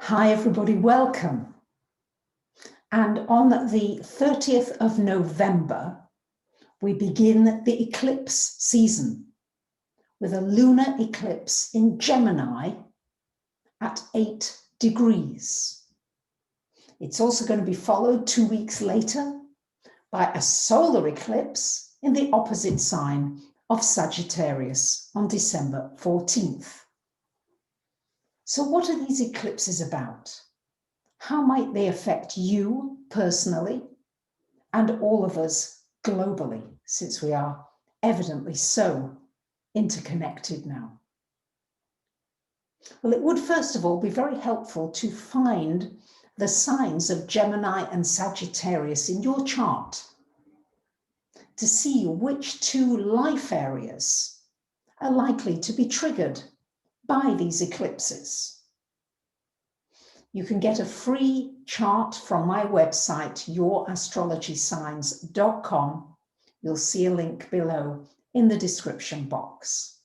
Hi everybody, welcome. And on the 30th of November, we begin the eclipse season with a lunar eclipse in Gemini at 8 degrees. It's also going to be followed 2 weeks later by a solar eclipse in the opposite sign of Sagittarius on December 14th. So what are these eclipses about? How might they affect you personally and all of us globally, since we are evidently so interconnected now? Well, it would first of all be very helpful to find the signs of Gemini and Sagittarius in your chart to see which two life areas are likely to be triggered by these eclipses. You can get a free chart from my website, yourastrologysigns.com. You'll see a link below in the description box.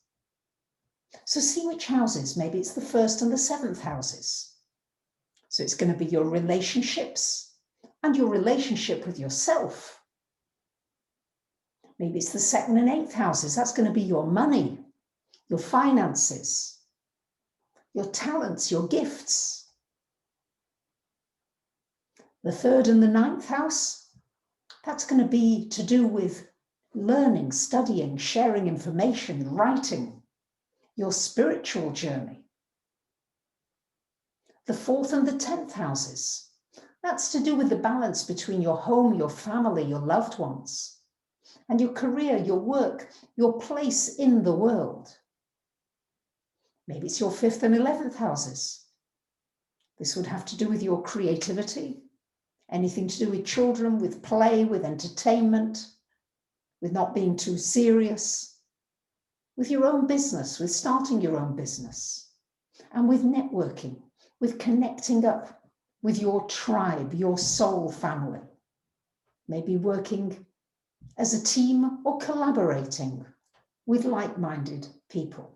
So see which houses, maybe it's the 1st and the 7th houses. So it's going to be your relationships and your relationship with yourself. Maybe it's the 2nd and 8th houses. That's going to be your money, your finances, your talents, your gifts. The 3rd and the 9th house, that's going to be to do with learning, studying, sharing information, writing, your spiritual journey. The 4th and the 10th houses, that's to do with the balance between your home, your family, your loved ones, and your career, your work, your place in the world. Maybe it's your 5th and 11th houses. This would have to do with your creativity, anything to do with children, with play, with entertainment, with not being too serious, with your own business, with starting your own business, and with networking, with connecting up with your tribe, your soul family, maybe working as a team or collaborating with like-minded people.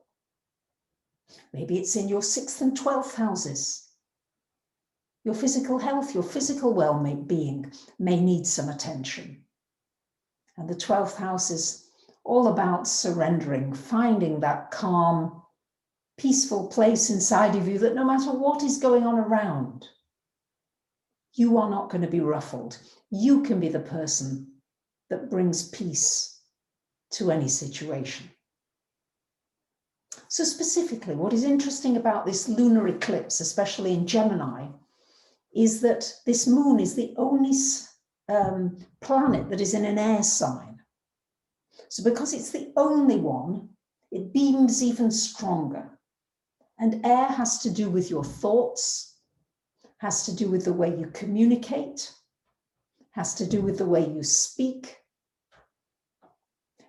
Maybe it's in your 6th and 12th houses. Your physical health, your physical well-being may need some attention. And the 12th house is all about surrendering, finding that calm, peaceful place inside of you that no matter what is going on around, you are not going to be ruffled. You can be the person that brings peace to any situation. So specifically, what is interesting about this lunar eclipse, especially in Gemini, is that this moon is the only planet that is in an air sign. So because it's the only one, it beams even stronger. And air has to do with your thoughts, has to do with the way you communicate, has to do with the way you speak.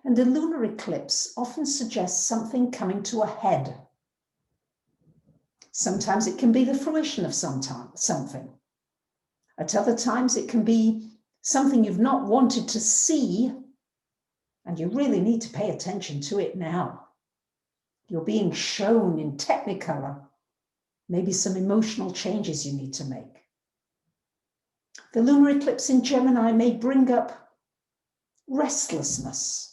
And a lunar eclipse often suggests something coming to a head. Sometimes it can be the fruition of something. At other times, it can be something you've not wanted to see, and you really need to pay attention to it now. You're being shown in technicolor, maybe some emotional changes you need to make. The lunar eclipse in Gemini may bring up restlessness,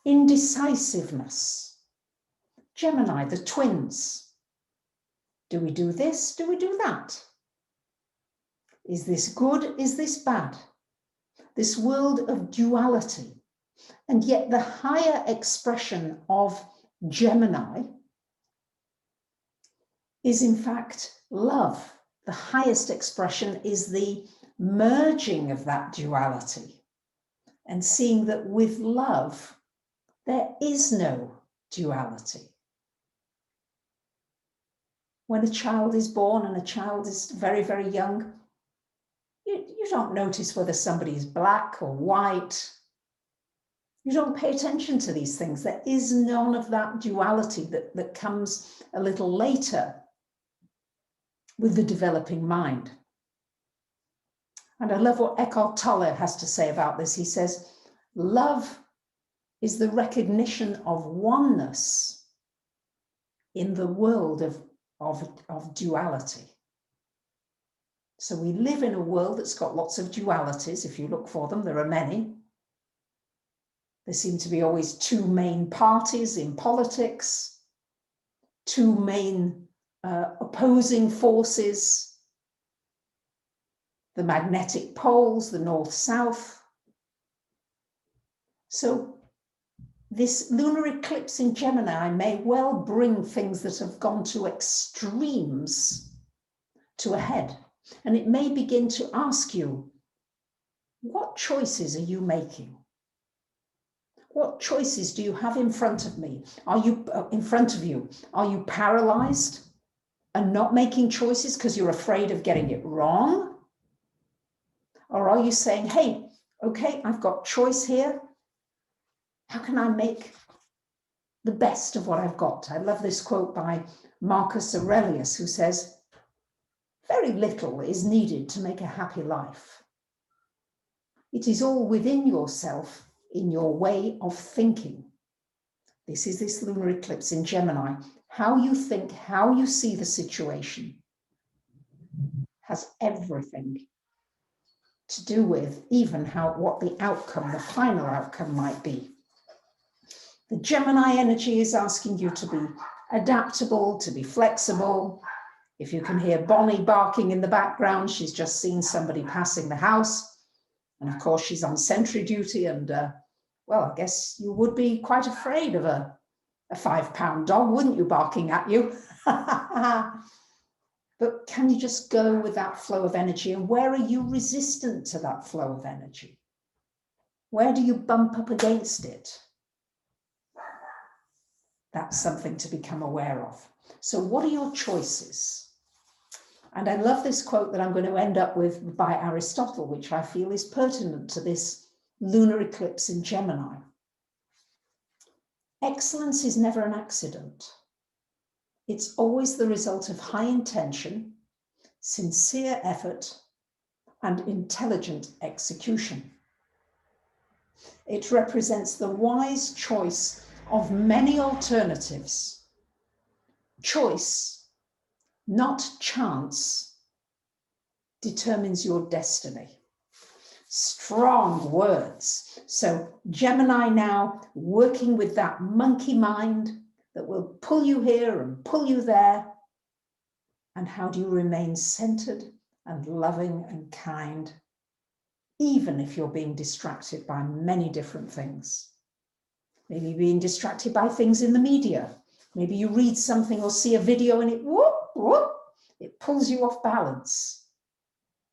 indecisiveness. Gemini, the twins. Do we do this? Do we do that? Is this good? Is this bad? This world of duality. And yet the higher expression of Gemini is in fact love. The highest expression is the merging of that duality and seeing that with love, there is no duality. When a child is born and a child is very, very young, you don't notice whether somebody is black or white. You don't pay attention to these things. There is none of that duality that comes a little later with the developing mind. And I love what Eckhart Tolle has to say about this. He says, love is the recognition of oneness in the world of duality. So we live in a world that's got lots of dualities. If you look for them, there are many. There seem to be always two main parties in politics, two main opposing forces, the magnetic poles, the north-south. So this lunar eclipse in Gemini may well bring things that have gone to extremes to a head. And it may begin to ask you, what choices are you making? What choices do you have in front of me? Are you in front of you? Are you paralyzed and not making choices because you're afraid of getting it wrong? Or are you saying, hey, okay, I've got choice here. How can I make the best of what I've got? I love this quote by Marcus Aurelius, who says, very little is needed to make a happy life. It is all within yourself, in your way of thinking. This is this lunar eclipse in Gemini. How you think, how you see the situation has everything to do with even what the outcome, the final outcome might be. The Gemini energy is asking you to be adaptable, to be flexible. If you can hear Bonnie barking in the background, she's just seen somebody passing the house. And of course, she's on sentry duty. And well, I guess you would be quite afraid of a 5-pound dog, wouldn't you, barking at you? But can you just go with that flow of energy? And where are you resistant to that flow of energy? Where do you bump up against it? That's something to become aware of. So what are your choices? And I love this quote that I'm going to end up with by Aristotle, which I feel is pertinent to this lunar eclipse in Gemini. Excellence is never an accident. It's always the result of high intention, sincere effort, and intelligent execution. It represents the wise choice of many alternatives. Choice, not chance, determines your destiny. Strong words. So Gemini now working with that monkey mind that will pull you here and pull you there. And how do you remain centered and loving and kind, even if you're being distracted by many different things? Maybe being distracted by things in the media. Maybe you read something or see a video and it pulls you off balance.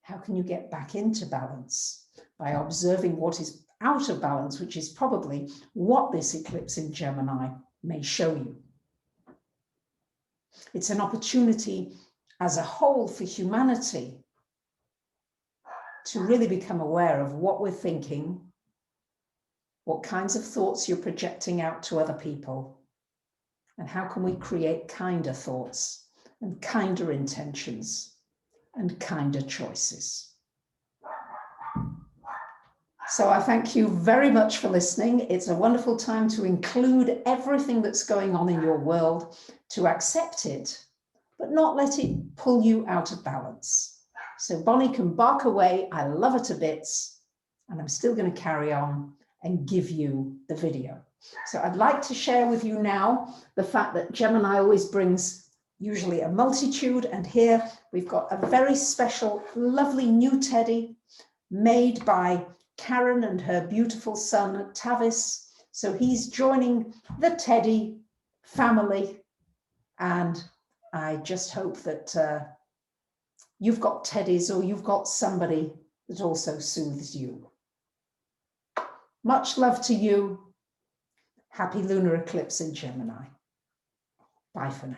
How can you get back into balance? By observing what is out of balance, which is probably what this eclipse in Gemini may show you. It's an opportunity as a whole for humanity to really become aware of what we're thinking, what kinds of thoughts you're projecting out to other people, and how can we create kinder thoughts and kinder intentions and kinder choices. So I thank you very much for listening. It's a wonderful time to include everything that's going on in your world, to accept it, but not let it pull you out of balance. So Bonnie can bark away. I love her to bits, and I'm still going to carry on and give you the video. So I'd like to share with you now the fact that Gemini always brings usually a multitude, and here we've got a very special, lovely new teddy made by Karen and her beautiful son, Tavis. So he's joining the teddy family, and I just hope that you've got teddies or you've got somebody that also soothes you. Much love to you. Happy lunar eclipse in Gemini. Bye for now.